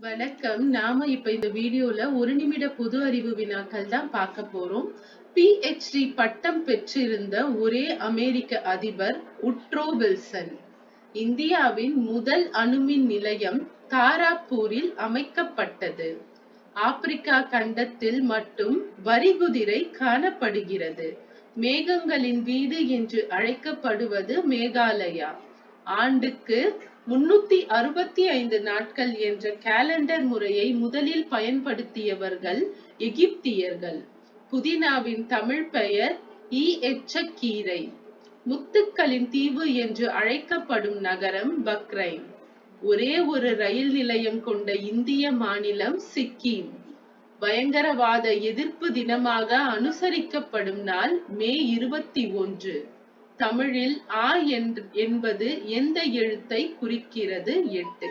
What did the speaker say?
வணக்கம். நாம இப்ப இந்த வீடியோல 1 நிமிட பொது அறிவு வினாக்கள் தான் பார்க்க போறோம். PhD பட்டம் பெற்றிருந்த ஒரே அமெரிக்க அதிபர் உட்ரோ வில்சன். இந்தியாவின் முதல் அணுமின் நிலையம் தாராப்பூரில் அமைக்கப்பட்டது. ஆப்பிரிக்கா கண்டத்தில் மட்டும் வரிகுதிரை காணப்படுகிறது. மேகங்களின் வீடு என்று அழைக்கப்படுவது மேகாலயா. ஆண்டுக்கு 365 நாட்கள் என்ற காலண்டர் முறையை முதலில் பயன்படுத்தியவர்கள் எகிப்தியர்கள். புதினாவின் தமிழ் பெயர் ஈ-எச்சக்கீரை. முத்துக்களின் தீவு என்று அழைக்கப்படும் நகரம் பக்ரைன். ஒரே ஒரு ரயில் நிலையம் கொண்ட இந்திய மாநிலம் சிக்கிம். பயங்கரவாத எதிர்ப்பு தினமாக அனுசரிக்கப்படும் நாள் மே 21. தமிழில் ஆ என்பது எந்த எழுத்தை குறிக்கிறது? 8.